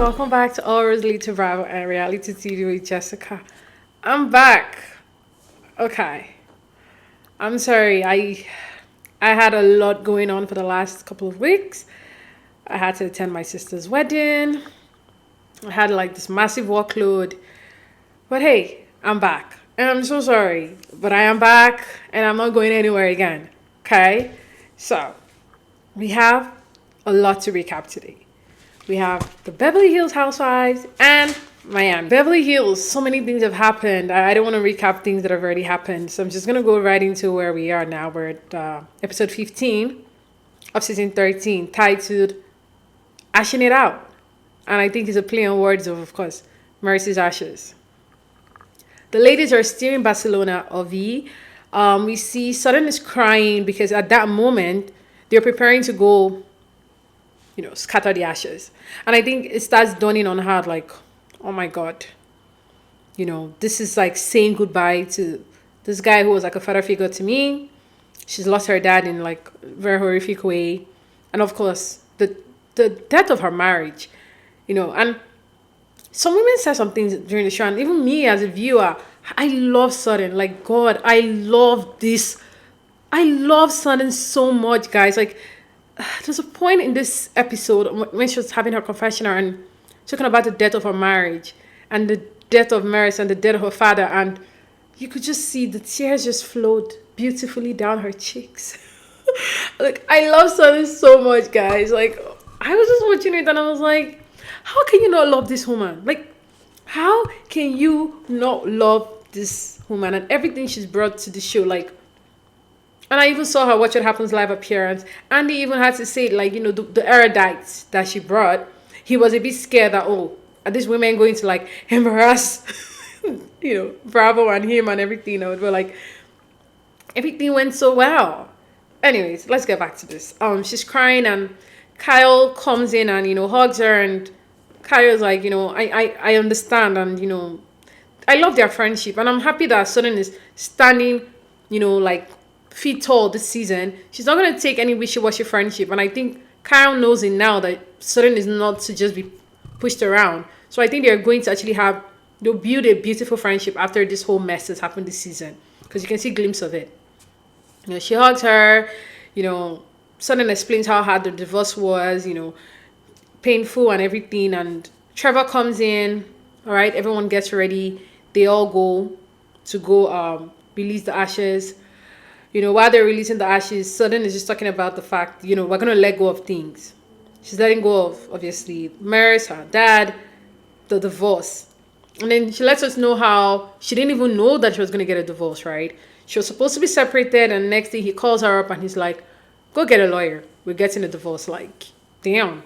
welcome back to Always Lead to Bravo and Reality TV with Jessica. I'm back. Okay. I'm sorry. I had a lot going on for the last couple of weeks. I had to attend my sister's wedding. I had like this massive workload. But hey, I'm back. And I'm so sorry. But I am back and I'm not going anywhere again. Okay? So, we have a lot to recap today. We have the Beverly Hills housewives and Miami. Beverly Hills, so many things have happened. I don't want to recap things that have already happened. So I'm just going to go right into where we are now. We're at episode 15 of season 13, titled Ashing It Out. And I think it's a play on words of course, Mercy's Ashes. The ladies are still in Barcelona, RV. We see Sutton is crying because at that moment, they're preparing to go scatter the ashes. And I think it starts dawning on her like, oh my God, this is like saying goodbye to this guy who was like a father figure to me. She's lost her dad in like a very horrific way. And of course, the death of her marriage, and some women said some things during the show. And even me as a viewer, I love Sutton. Like, God, I love this. I love Sutton so much, guys. Like, there's a point in this episode when she was having her confessional and talking about the death of her marriage and the death of Maris and the death of her father, and you could just see the tears just flowed beautifully down her cheeks. Like, I love Sutton so much, guys. Like, I was just watching it and I was like, how can you not love this woman? Like, how can you not love this woman and everything she's brought to the show? Like, and I even saw her Watch What Happens live appearance. Andy even had to say, like, the erudites that she brought, he was a bit scared that, are these women going to, like, embarrass, Bravo and him and everything. But, like, everything went so well. Anyways, let's get back to this. She's crying and Kyle comes in and, hugs her. And Kyle's like, I understand. And, I love their friendship. And I'm happy that Sutton is standing, like, feet tall this season. She's not going to take any wishy-washy friendship. And I think Kyle knows it now that Sutton is not to just be pushed around. So I think they're going to actually they'll build a beautiful friendship after this whole mess has happened this season. Because you can see a glimpse of it. She hugs her, Sutton explains how hard the divorce was, painful and everything. And Trevor comes in. All right, everyone gets ready. They all go release the ashes. While they're releasing the ashes, Sutton is just talking about the fact, we're going to let go of things. She's letting go of, obviously, Maris, her dad, the divorce. And then she lets us know how she didn't even know that she was going to get a divorce, right? She was supposed to be separated, and next day he calls her up and he's like, go get a lawyer. We're getting a divorce. Like, damn.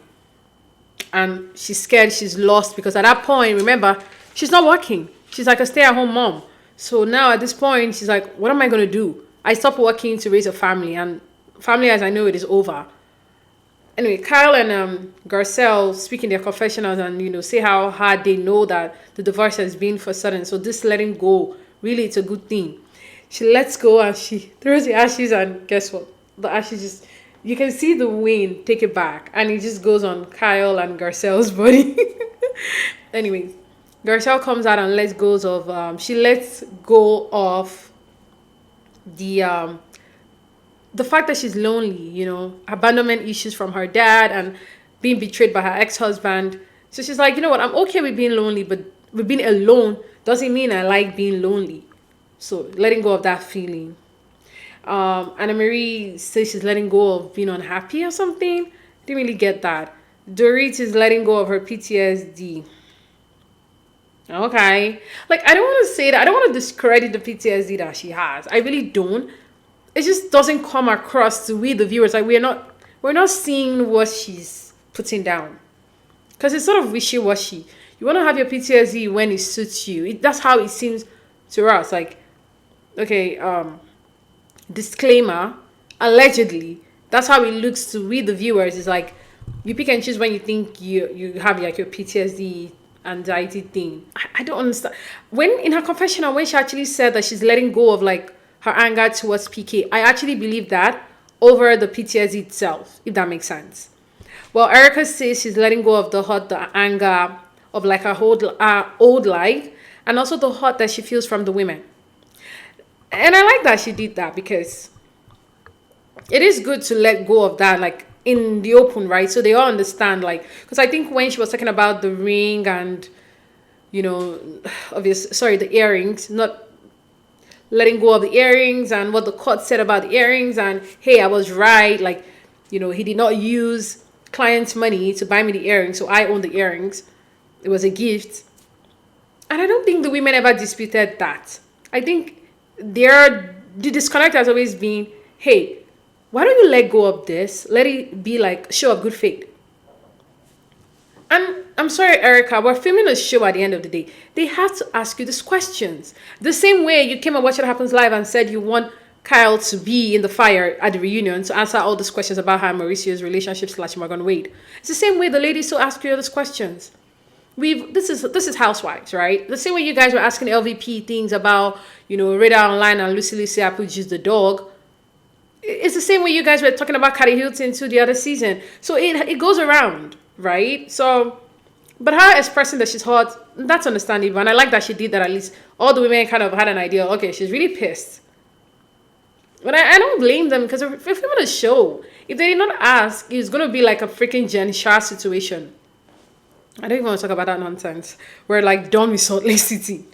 And she's scared, she's lost, because at that point, remember, she's not working. She's like a stay-at-home mom. So now at this point, she's like, what am I going to do? I stopped working to raise a family, and family as I know it is over. Anyway, Kyle and Garcelle speak in their confessionals and, say how hard they know that the divorce has been for Sutton. So this letting go, really, it's a good thing. She lets go and she throws the ashes, and guess what? The ashes just, you can see the wind take it back, and it just goes on Kyle and Garcelle's body. Anyway, Garcelle comes out and lets go of the fact that she's lonely, abandonment issues from her dad and being betrayed by her ex-husband. So she's like, what, I'm okay with being lonely, but with being alone doesn't mean I like being lonely. So letting go of that feeling. Anna Marie says she's letting go of being unhappy or something. Didn't really get that. Dorit is letting go of her PTSD. Okay. Like, I don't want to say that. I don't want to discredit the PTSD that she has. I really don't. It just doesn't come across to we, the viewers. Like, we're not seeing what she's putting down. Because it's sort of wishy-washy. You want to have your PTSD when it suits you. That's how it seems to us. Like, okay, disclaimer, allegedly, that's how it looks to we, the viewers. It's like, you pick and choose when you think you have like your PTSD anxiety thing. I don't understand. When in her confessional, when she actually said that she's letting go of like her anger towards PK, I actually believe that over the PTSD itself, if that makes sense. Well, Erika says she's letting go of the hurt, the anger of like her whole old life, and also the hurt that she feels from the women. And I like that she did that because it is good to let go of that, like in the open, right? So they all understand, like, because I think when she was talking about the ring and, you know, the earrings, not letting go of the earrings and what the court said about the earrings, and hey, I was right, like, you know, he did not use client's money to buy me the earrings, so I own the earrings. It was a gift. And I don't think the women ever disputed that. I think the disconnect has always been, hey, why don't you let go of this? Let it be like show of good faith. And I'm sorry, Erika, we're filming a show at the end of the day. They have to ask you these questions. The same way you came and watched What Happens Live and said you want Kyle to be in the fire at the reunion to answer all these questions about her and Mauricio's relationship / Morgan Wade. It's the same way the ladies still ask you these questions. This is housewives, right? The same way you guys were asking LVP things about, you know, Radar Online and Lucy Appuji's the dog. It's the same way you guys were talking about Cardi Hilton to the other season. So it goes around, right? So, but her expressing that she's hot, that's understandable. And I like that she did that. At least all the women kind of had an idea. Okay, she's really pissed. But I don't blame them because if we want to show, if they did not ask, it's going to be like a freaking Jen Shah situation. I don't even want to talk about that nonsense. We're like done with Salt Lake City.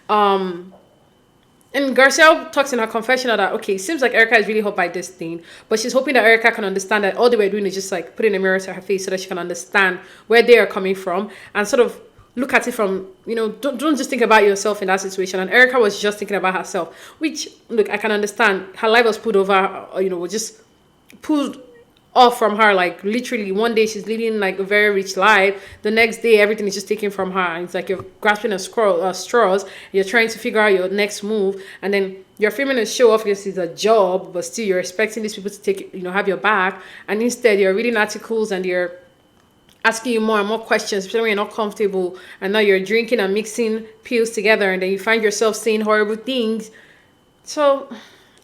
And Garcelle talks in her confessional that, okay, it seems like Erika is really hurt by this thing, but she's hoping that Erika can understand that all they were doing is just like putting a mirror to her face so that she can understand where they are coming from and sort of look at it from, you know, don't just think about yourself in that situation. And Erika was just thinking about herself, which, look, I can understand. Her life was pulled over, you know, just pulled off from her. Like literally one day she's living like a very rich life, the next day everything is just taken from her, and it's like you're grasping at straws. You're trying to figure out your next move, and then you're filming a show. Obviously it's a job, but still you're expecting these people to take, you know, have your back, and instead you're reading articles and you're asking you more and more questions, especially when you're not comfortable, and now you're drinking and mixing pills together, and then you find yourself saying horrible things. So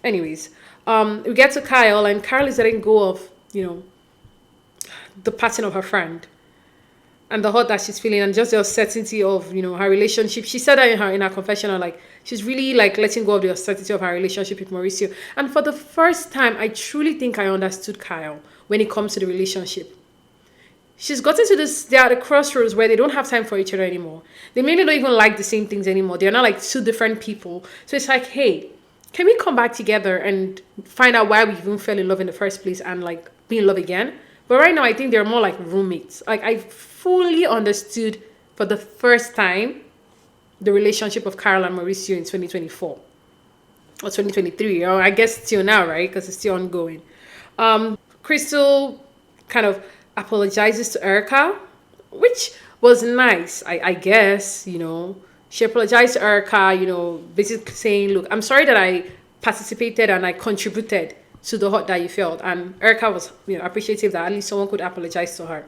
anyways, we get to Kyle, and Kyle is letting go of, you know, the passing of her friend and the hurt that she's feeling, and just the uncertainty of, you know, her relationship. She said that in her confessional, like she's really like letting go of the uncertainty of her relationship with Mauricio. And for the first time, I truly think I understood Kyle when it comes to the relationship. She's gotten to this, they're at a crossroads where they don't have time for each other anymore. They maybe don't even like the same things anymore. They're not like two different people. So it's like, hey, can we come back together and find out why we even fell in love in the first place and like be in love again? But right now, I think they're more like roommates. Like I fully understood for the first time the relationship of Carol and Mauricio in 2024 or 2023. Or I guess still now, right? Because it's still ongoing. Crystal kind of apologizes to Erika, which was nice, I guess, you know. She apologized to Erika, you know, basically saying, look, I'm sorry that I participated and I contributed to the hurt that you felt. And Erika was, you know, appreciative that at least someone could apologize to her.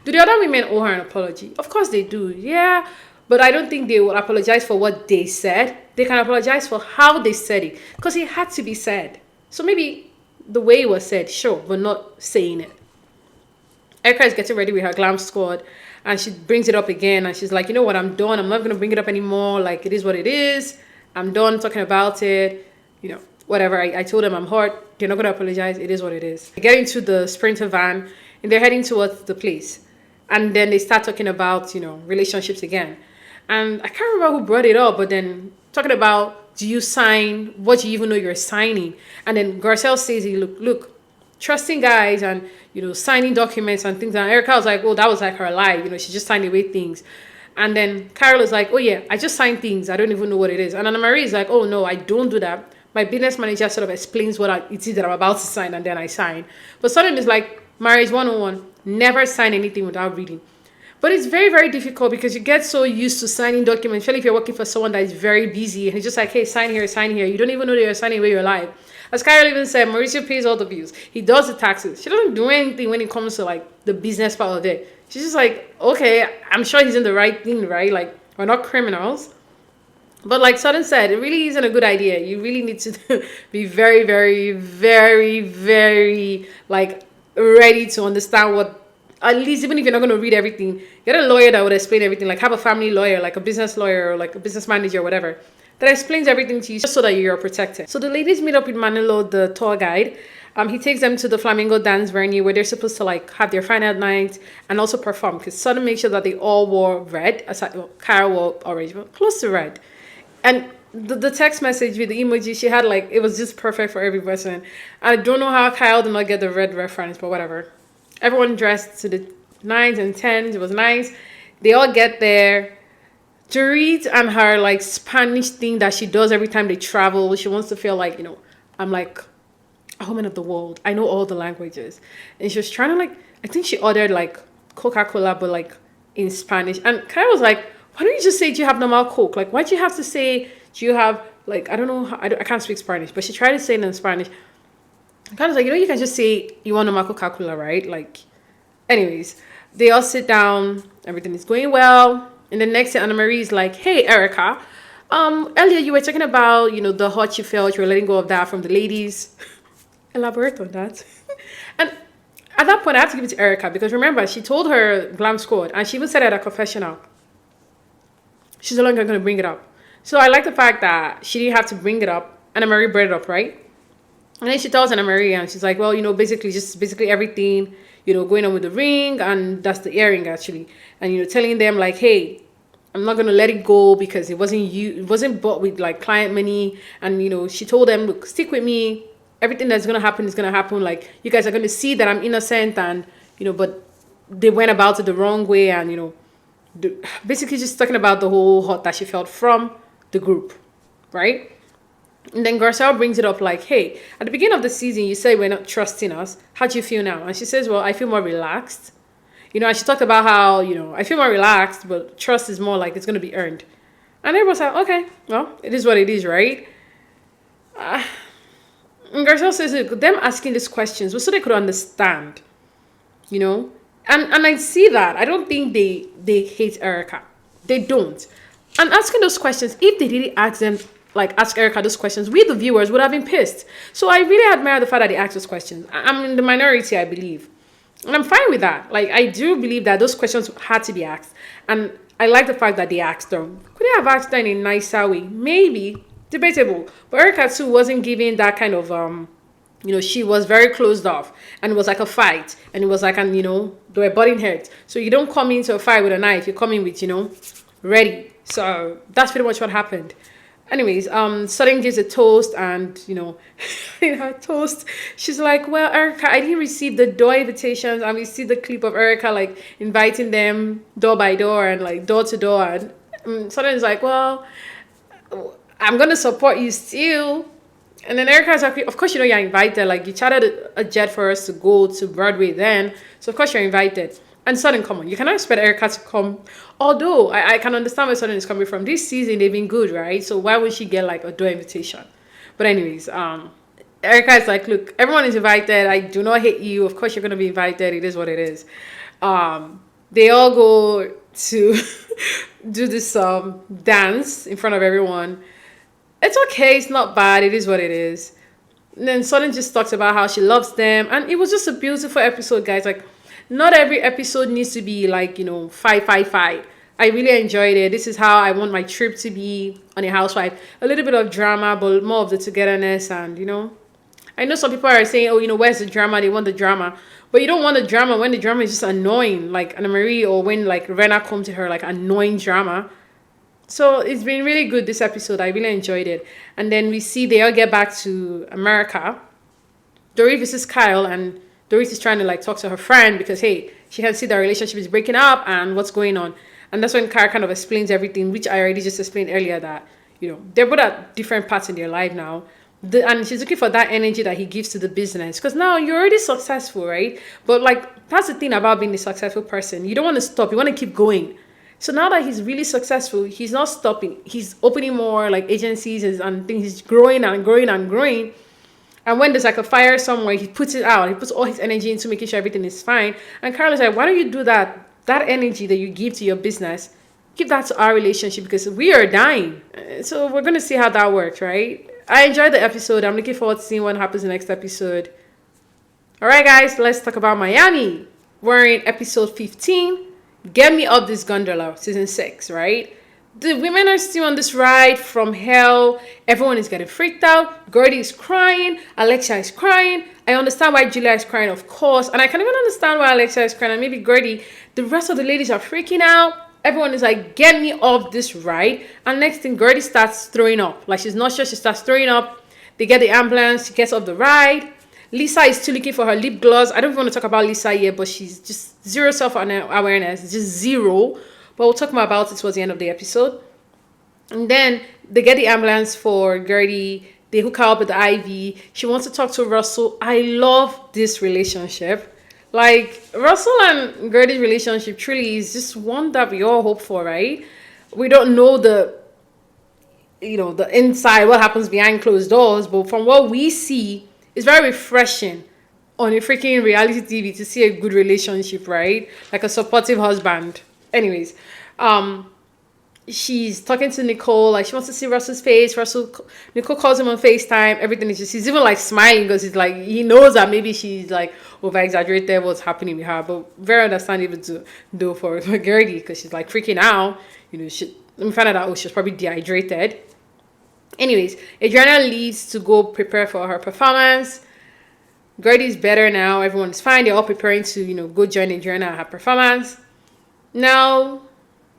Do the other women owe her an apology? Of course they do, yeah. But I don't think they will apologize for what they said. They can apologize for how they said it, because it had to be said. So maybe the way it was said, sure, but not saying it. Erika is getting ready with her glam squad, and she brings it up again, and she's like, you know what, I'm done. I'm not going to bring it up anymore. Like, it is what it is. I'm done talking about it. You know, whatever. I told them I'm hurt. They're not going to apologize. It is what it is. They get into the Sprinter van, and they're heading towards the place. And then they start talking about, you know, relationships again. And I can't remember who brought it up, but then talking about, do you sign? What do you even know you're signing? And then Garcelle says, look, trusting guys and, you know, signing documents and things. And Erika was like, oh, that was like her lie. You know, she just signed away things. And then Carol is like, oh, yeah, I just signed things. I don't even know what it is. And Anna Marie is like, oh, no, I don't do that. My business manager sort of explains what it is that I'm about to sign, and then I sign. But suddenly it's like marriage 101. Never sign anything without reading. But it's very, very difficult because you get so used to signing documents, especially if you're working for someone that is very busy. And it's just like, hey, sign here, sign here. You don't even know that you're signing away your life. As Carol even said, Mauricio pays all the bills. He does the taxes. She doesn't do anything when it comes to like the business part of it. She's just like, okay, I'm sure he's in the right thing, right? Like, we're not criminals. But like Sutton said, it really isn't a good idea. You really need to be very, very, very, very like ready to understand what at least even if you're not going to read everything, get a lawyer that would explain everything. Like have a family lawyer, like a business lawyer, or like a business manager, or whatever, that explains everything to you just so that you're protected. So the ladies meet up with Manilo, the tour guide. He takes them to the Flamingo dance venue where they're supposed to like have their final night and also perform. Because Sutton makes sure that they all wore red. Aside, well, Kyle wore orange, but close to red. And the text message with the emoji she had, like, it was just perfect for every person. I don't know how Kyle did not get the red reference, but whatever. Everyone dressed to the 9s and 10s. It was nice. They all get there. Dorit and her like Spanish thing that she does every time they travel. She wants to feel like, you know, I'm like a woman of the world. I know all the languages. And she was trying to like, I think she ordered like Coca-Cola, but like in Spanish. And Kyle was like, why don't you just say, do you have normal Coke? Like, why do you have to say, do you have, like, I don't know, I can't speak Spanish, but she tried to say it in Spanish. Kyle was like, you know, you can just say you want normal Coca-Cola, right? Like, anyways, they all sit down. Everything is going well. And the next thing, Anna Marie is like, hey, Erika, earlier you were talking about, you know, the hurt you felt, you were letting go of that from the ladies. Elaborate on that. And at that point, I have to give it to Erika because remember, she told her glam squad and she even said it at a confessional. She's no longer going to bring it up. So I like the fact that she didn't have to bring it up. Anna Marie brought it up, right? And then she tells Anna Marie and she's like, well, you know, basically everything, you know, going on with the ring, and that's the earring actually. And, you know, telling them like, hey, I'm not going to let it go because it wasn't bought with like client money. And, you know, she told them, look, stick with me. Everything that's going to happen is going to happen. Like, you guys are going to see that I'm innocent and, you know, but they went about it the wrong way. And, you know, basically just talking about the whole hurt that she felt from the group, right? And then Garcelle brings it up like, hey, at the beginning of the season, you said we're not trusting us. How do you feel now? And she says, well, I feel more relaxed. You know, and she talked about how, you know, I feel more relaxed, but trust is more like it's going to be earned. And everyone's like, okay, well, it is what it is, right? And Garcelle says, look, them asking these questions was so they could understand, you know? And I see that. I don't think they hate Erika. They don't. And asking those questions, if they didn't ask Erika those questions, we the viewers would have been pissed. So I really admire the fact that they asked those questions. I'm in the minority, I believe. And I'm fine with that. Like, I do believe that those questions had to be asked. And I like the fact that they asked them. Could they have asked them in a nicer way? Maybe. Debatable. But Erika too wasn't giving that kind of, you know, she was very closed off. And it was like a fight. And it was like, you know, they were butting heads. So you don't come into a fight with a knife. You come in with, you know, ready. So that's pretty much what happened. Anyways, Sutton gives a toast and, you know, in her toast, she's like, well, Erika, I didn't receive the door invitations. And we see the clip of Erika, like, inviting them door by door and, like, door to door. And Sutton is like, well, I'm going to support you still. And then Erika is like, of course, you know, you're invited. Like, you chartered a jet for us to go to Broadway then. So, of course, you're invited. And Sutton, come on, you cannot expect Erika to come. Although, I can understand where Sutton is coming from. This season, they've been good, right? So why would she get, like, a door invitation? But anyways, Erika is like, look, everyone is invited. I do not hate you. Of course, you're going to be invited. It is what it is. They all go to do this dance in front of everyone. It's okay. It's not bad. It is what it is. And then Sutton just talks about how she loves them. And it was just a beautiful episode, guys. Like, not every episode needs to be like, you know, fight. I really enjoyed it. This is how I want my trip to be on a housewife. A little bit of drama, but more of the togetherness. And, you know, I know some people are saying, oh, you know, where's the drama? They want the drama. But you don't want the drama when the drama is just annoying. Like Anna Marie, or when like Rena come to her, like annoying drama. So it's been really good, this episode. I really enjoyed it. And then we see they all get back to America. Dorit visits Kyle, and Dorit is trying to like talk to her friend because, hey, she can see their relationship is breaking up and what's going on. And that's when Kyle kind of explains everything, which I already just explained earlier, that, you know, they're both at different parts in their life now. And she's looking for that energy that he gives to the business. Because now you're already successful, right? But like, that's the thing about being a successful person. You don't want to stop. You want to keep going. So now that he's really successful, he's not stopping. He's opening more like agencies and things. He's growing and growing and growing. And when there's like a fire somewhere, he puts it out. He puts all his energy into making sure everything is fine. And Carla's like, why don't you do that? That energy that you give to your business, give that to our relationship because we are dying. So we're going to see how that works, right? I enjoyed the episode. I'm looking forward to seeing what happens in the next episode. All right, guys, let's talk about Miami. we're in episode 15. Get me up this gondola, season 6, right? The women are still on this ride from hell. Everyone is getting freaked out. Gertie is crying. Alexia is crying. I understand why Julia is crying, of course. And I can even understand why Alexia is crying. And maybe Gertie. The rest of the ladies are freaking out. Everyone is like, get me off this ride. And next thing, Gertie starts throwing up. Like, she's not sure. She starts throwing up. They get the ambulance. She gets off the ride. Lisa is still looking for her lip gloss. I don't even want to talk about Lisa yet, but she's just zero self-awareness. Just zero. But we'll talk more about it towards the end of the episode. And then they get the ambulance for Gertie. They hook her up with the IV. She wants to talk to Russell. I love this relationship. Like, Russell and Gertie's relationship truly is just one that we all hope for, right? We don't know the inside, what happens behind closed doors. But from what we see, it's very refreshing on a freaking reality TV to see a good relationship, right? Like a supportive husband. Anyways, she's talking to Nicole, like she wants to see Russell's face. Nicole calls him on FaceTime. Everything is just, he's even like smiling because he's like, he knows that maybe she's like over exaggerated what's happening with her, but very understandable to do for Gertie because she's like freaking out. Let me find out that she's probably dehydrated. Anyways, Adriana leaves to go prepare for her performance. Gertie's better now. Everyone's fine. They're all preparing to, go join Adriana at her performance. Now,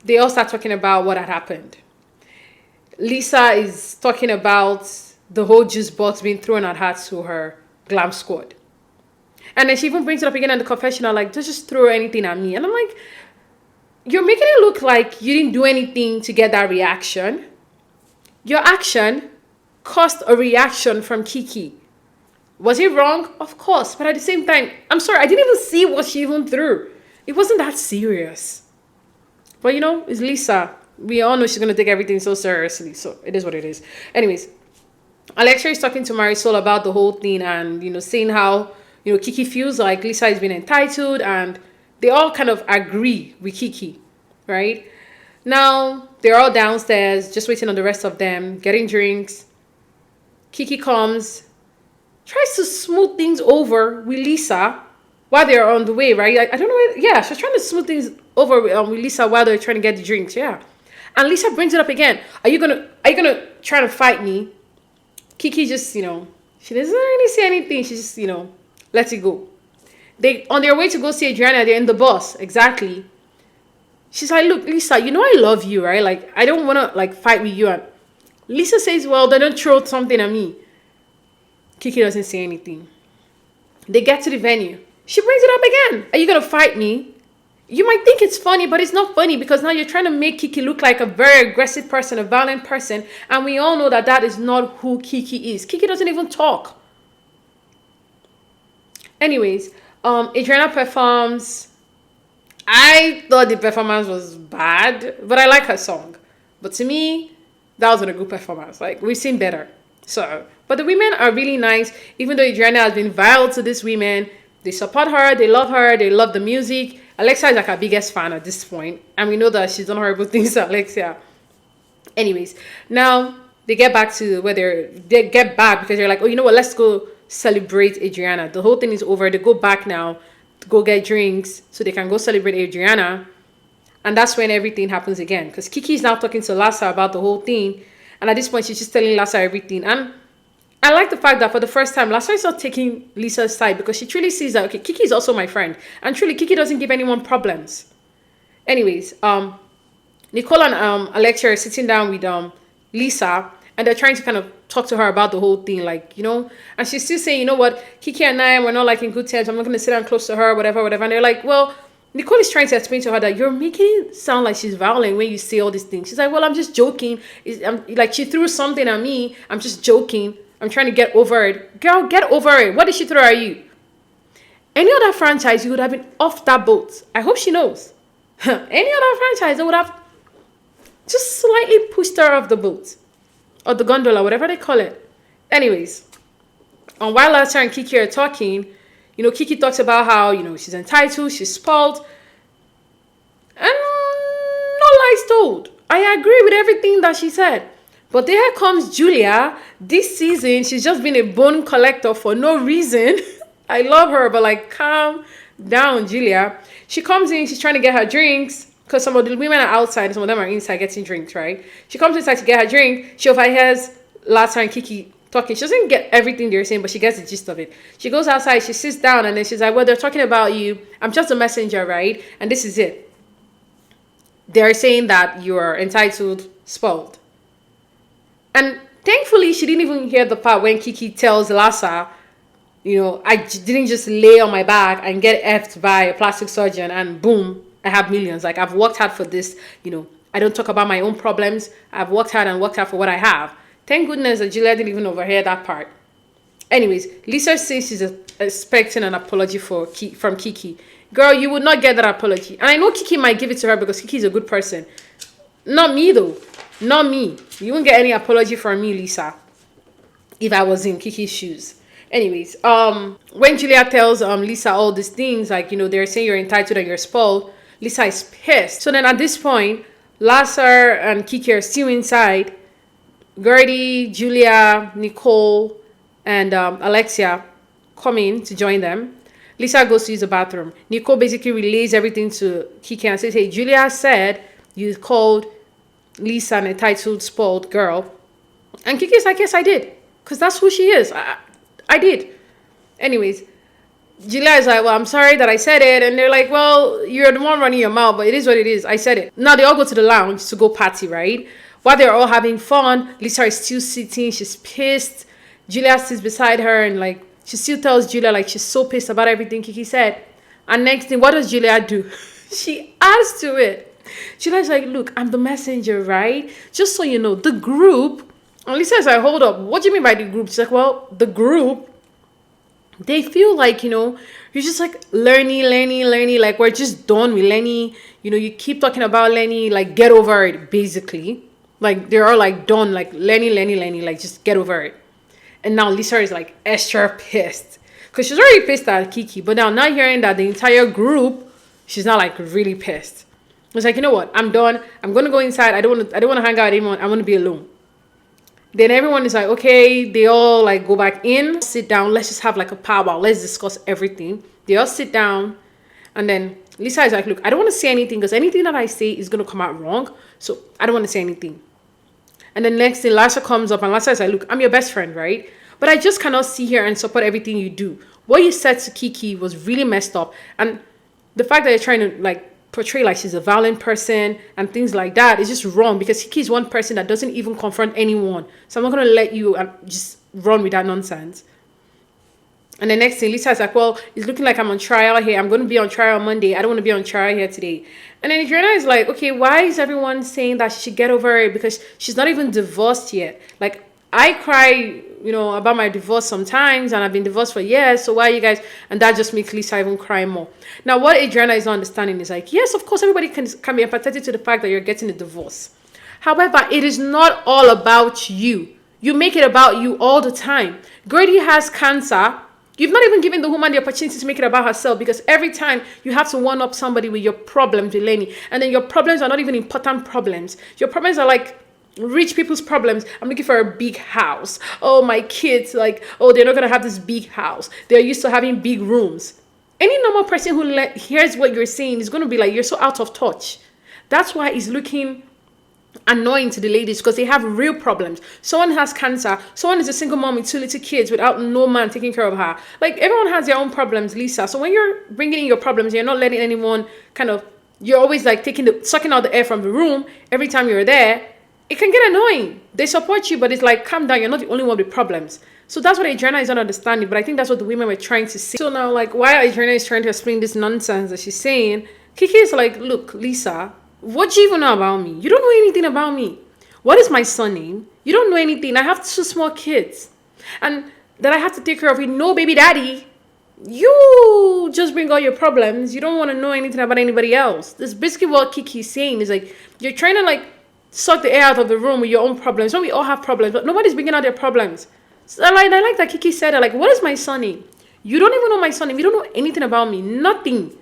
they all start talking about what had happened. Lisa is talking about the whole juice box being thrown at her to her glam squad. And then she even brings it up again in the confessional, like, don't just throw anything at me. And I'm like, you're making it look like you didn't do anything to get that reaction. Your action caused a reaction from Kiki. Was it wrong? Of course. But at the same time, I'm sorry, I didn't even see what she even threw. It wasn't that serious. But it's Lisa. We all know she's going to take everything so seriously. So it is what it is. Anyways, Alexia is talking to Marisol about the whole thing and, saying how, Kiki feels like Lisa is being entitled, and they all kind of agree with Kiki, right? Now, they're all downstairs, just waiting on the rest of them, getting drinks. Kiki comes, tries to smooth things over with Lisa while they're on the way, right? I don't know. Yeah, she's trying to smooth things over with Lisa while they're trying to get the drinks, yeah. And Lisa brings it up again. Are you gonna try to fight me? Kiki just, she doesn't really say anything. She just, lets it go. They, on their way to go see Adriana, they're in the bus, exactly. She's like, look, Lisa, I love you, right? Like, I don't want to, fight with you. And Lisa says, well, then don't throw something at me. Kiki doesn't say anything. They get to the venue. She brings it up again. Are you going to fight me? You might think it's funny, but it's not funny because now you're trying to make Kiki look like a very aggressive person, a violent person. And we all know that that is not who Kiki is. Kiki doesn't even talk. Anyways, Adriana performs. I thought the performance was bad, but I like her song. But to me, that wasn't a good performance. Like, we've seen better. So, but the women are really nice. Even though Adriana has been vile to these women, they support her, they love the music. Alexia is like our biggest fan at this point, and we know that she's done horrible things to Alexia. Anyways, now they get back to where they get back because they're like, oh, you know what, let's go celebrate Adriana. The whole thing is over. They go back now to go get drinks so they can go celebrate Adriana. And that's when everything happens again, because Kiki is now talking to Lassa about the whole thing, and at this point she's just telling Lassa everything. And I like the fact that for the first time Lassa is not taking Lisa's side, because she truly sees that, okay, Kiki is also my friend, and truly Kiki doesn't give anyone problems. Anyways, Nicole and Alexia are sitting down with Lisa, and they're trying to kind of talk to her about the whole thing, like, and she's still saying, you know what, Kiki and I, we're not in good terms, I'm not going to sit down close to her, whatever. And they're like, well, Nicole is trying to explain to her that you're making it sound like she's violent when you say all these things. She's like, well, I'm just joking. She threw something at me. I'm just joking. I'm trying to get over it. Girl, get over it. What did she throw at you? Any other franchise, you would have been off that boat. I hope she knows. Any other franchise, they would have just slightly pushed her off the boat. Or the gondola, whatever they call it. Anyways, while Lassa and Kiki are talking, Kiki talks about how, she's entitled, she's spoiled. And no lies told. I agree with everything that she said. But there comes Julia. This season, she's just been a bone collector for no reason. I love her, but calm down, Julia. She comes in, she's trying to get her drinks because some of the women are outside and some of them are inside getting drinks, right? She comes inside to get her drink. She overhears Lasa and Kiki talking. She doesn't get everything they're saying, but she gets the gist of it. She goes outside, she sits down, and then she's like, well, they're talking about you. I'm just a messenger, right? And this is it. They're saying that you're entitled, spoiled. And thankfully, she didn't even hear the part when Kiki tells Lasa, I didn't just lay on my back and get effed by a plastic surgeon and boom, I have millions. Like, I've worked hard for this. I don't talk about my own problems. I've worked hard for what I have. Thank goodness that Julia didn't even overhear that part. Anyways, Lisa says she's expecting an apology from Kiki. Girl, you would not get that apology. And I know Kiki might give it to her because Kiki is a good person. Not me, though. Not me. You won't get any apology from me, Lisa, if I was in Kiki's shoes. Anyways, when Julia tells Lisa all these things, like, they're saying you're entitled and you're spoiled, Lisa is pissed. So then at this point, Lasa and Kiki are still inside. Gertie, Julia, Nicole, and Alexia come in to join them. Lisa goes to use the bathroom. Nicole basically relays everything to Kiki and says, hey, Julia said you called Lisa an entitled, spoiled girl. And Kiki's like, yes, I did. Because that's who she is. I did. Anyways, Julia is like, well, I'm sorry that I said it. And they're like, well, you're the one running your mouth, but it is what it is. I said it. Now they all go to the lounge to go party, right? While they're all having fun, Lisa is still sitting. She's pissed. Julia sits beside her and like, she still tells Julia like she's so pissed about everything Kiki said. And next thing, what does Julia do? She adds to it. Julia's like, look, I'm the messenger, right? Just so you know, the group. And Lisa is like, hold up. What do you mean by the group? She's like, well, the group, they feel like, you're just like Lenny. Like, we're just done with Lenny. You keep talking about Lenny. Like, get over it, basically. Like, they're all like done. Like, Lenny. Like, just get over it. And now Lisa is like extra pissed. Because she's already pissed at Kiki. But now not hearing that the entire group, she's not like really pissed. It's like, you know what? I'm done. I'm going to go inside. I don't want to hang out anymore. I want to be alone. Then everyone is like, okay. They all like go back in. Sit down. Let's just have like a powwow. Let's discuss everything. They all sit down. And then Lisa is like, look, I don't want to say anything. Because anything that I say is going to come out wrong. So I don't want to say anything. And then next thing, Lasa comes up and Lasa is like, look, I'm your best friend, right? But I just cannot sit here and support everything you do. What you said to Kiki was really messed up. And the fact that you're trying to like portray like she's a violent person and things like that is just wrong because Kiki is one person that doesn't even confront anyone. So I'm not going to let you just run with that nonsense. And the next thing, Lisa is like, well, it's looking like I'm on trial here. I'm going to be on trial Monday. I don't want to be on trial here today. And then Adriana is like, okay, why is everyone saying that she should get over it? Because she's not even divorced yet. Like, I cry, about my divorce sometimes, and I've been divorced for years. So why are you guys? And that just makes Lisa even cry more. Now, what Adriana is not understanding is like, yes, of course, everybody can be empathetic to the fact that you're getting a divorce. However, it is not all about you. You make it about you all the time. Gertie has cancer. You've not even given the woman the opportunity to make it about herself because every time you have to one up somebody with your problems with Lenny. And then your problems are not even important problems. Your problems are like rich people's problems. I'm looking for a big house. Oh, my kids, like, oh, they're not going to have this big house. They're used to having big rooms. Any normal person who hears what you're saying is going to be like, you're so out of touch. That's why it's looking annoying to the ladies because they have real problems. Someone has cancer. Someone is a single mom with 2 little kids without no man taking care of her. Like, everyone has their own problems, Lisa. So when you're bringing in your problems, you're not letting anyone you're always like sucking out the air from the room every time you're there. It can get annoying. They support you, but it's like, calm down. You're not the only one with problems. So that's what Adriana is not understanding. But I think that's what the women were trying to say. So now, like, while Adriana is trying to explain this nonsense that she's saying, Kiki is like, look, Lisa, what do you even know about me? You don't know anything about me. What is my surname? You don't know anything. I have 2 small kids. And that I have to take care of with no baby daddy. You just bring all your problems. You don't want to know anything about anybody else. That's basically what Kiki is saying. Is like, you're trying to like suck the air out of the room with your own problems. So we all have problems, but nobody's bringing out their problems. So I like that Kiki said that, like, what is my surname? You don't even know my surname. You don't know anything about me. Nothing.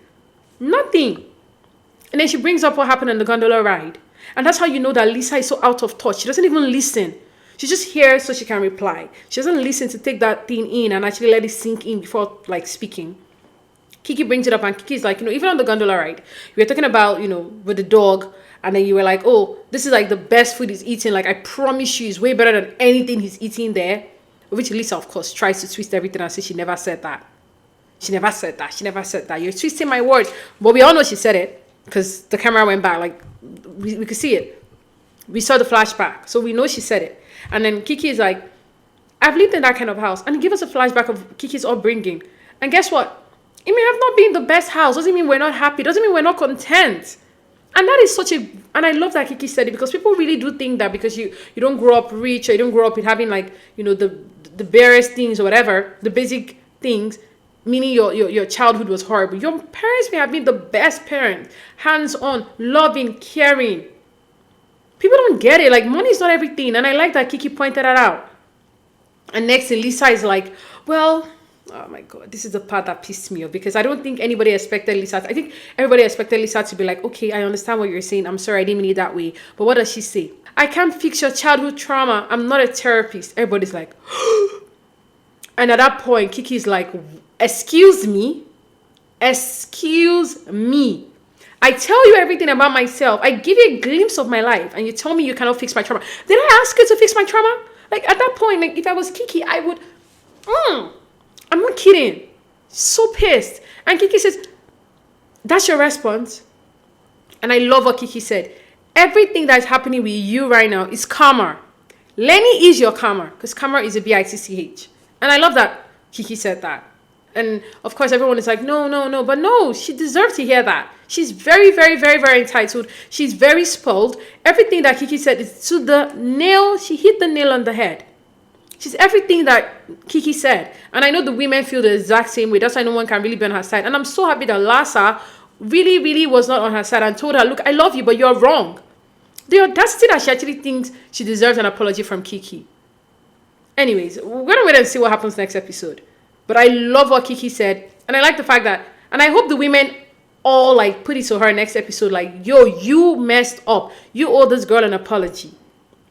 And then she brings up what happened on the gondola ride. And that's how you know that Lisa is so out of touch. She doesn't even listen. She just hears so she can reply. She doesn't listen to take that thing in and actually let it sink in before like speaking. Kiki brings it up, and Kiki's like, even on the gondola ride, we were talking about, with the dog, and then you were like, oh, this is like the best food he's eating. Like, I promise you, it's way better than anything he's eating there. Which Lisa, of course, tries to twist everything and say she never said that. She never said that. She never said that. You're twisting my words. But we all know she said it because the camera went back. Like, we could see it. We saw the flashback. So we know she said it. And then Kiki is like, I've lived in that kind of house. And give us a flashback of Kiki's upbringing. And guess what? It may have not been the best house. Doesn't mean we're not happy. Doesn't mean we're not content. And that is and I love that Kiki said it, because people really do think that because you don't grow up rich, or you don't grow up with having like, the barest things or whatever, the basic things, meaning your childhood was horrible. Your parents may have been the best parents, hands-on, loving, caring. People don't get it. Like, money is not everything. And I like that Kiki pointed that out. And next thing, Lisa is like, well, oh my God, this is the part that pissed me off, because I don't think anybody expected Lisa. I think everybody expected Lisa to be like, okay, I understand what you're saying. I'm sorry, I didn't mean it that way. But what does she say? I can't fix your childhood trauma. I'm not a therapist. Everybody's like, and at that point, Kiki's like, excuse me? Excuse me. I tell you everything about myself. I give you a glimpse of my life, and you tell me you cannot fix my trauma. Did I ask you to fix my trauma? Like, at that point, like, if I was Kiki, I would, I'm not kidding. So pissed. And Kiki says, that's your response? And I love what Kiki said. Everything that's happening with you right now is karma. Lenny is your karma, because karma is a bitch. And I love that Kiki said that. And of course, everyone is like, no. But no, she deserved to hear that. She's very, very, very, very entitled. She's very spoiled. Everything that Kiki said is to the nail. She hit the nail on the head. She's everything that Kiki said. And I know the women feel the exact same way. That's why no one can really be on her side. And I'm so happy that Lassa really, really was not on her side and told her, look, I love you, but you're wrong. The audacity that she actually thinks she deserves an apology from Kiki. Anyways, we're going to wait and see what happens next episode. But I love what Kiki said. And I like the fact that, and I hope the women all like put it to her next episode, like, yo, you messed up. You owe this girl an apology.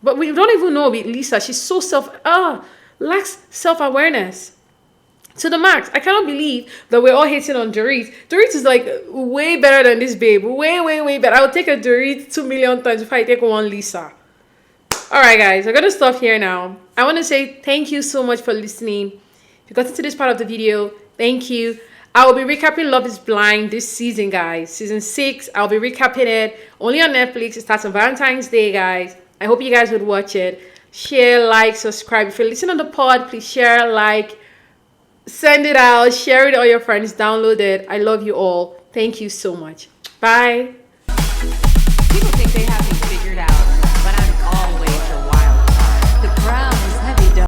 But we don't even know with Lisa. She's so lacks self-awareness to the max. I cannot believe that we're all hating on Dorit. Dorit is like way better than this babe. Way, way, way better. I would take a Dorit 2 million times if I take one Lisa. All right, guys. I'm going to stop here now. I want to say thank you so much for listening. If you got into this part of the video, thank you. I will be recapping Love is Blind this season, guys. Season 6. I'll be recapping it. Only on Netflix. It starts on Valentine's Day, guys. I hope you guys would watch it. Share, like, subscribe. If you're listening on the pod, please share, like, send it out, share it to all your friends, download it. I love you all. Thank you so much. Bye. People think they have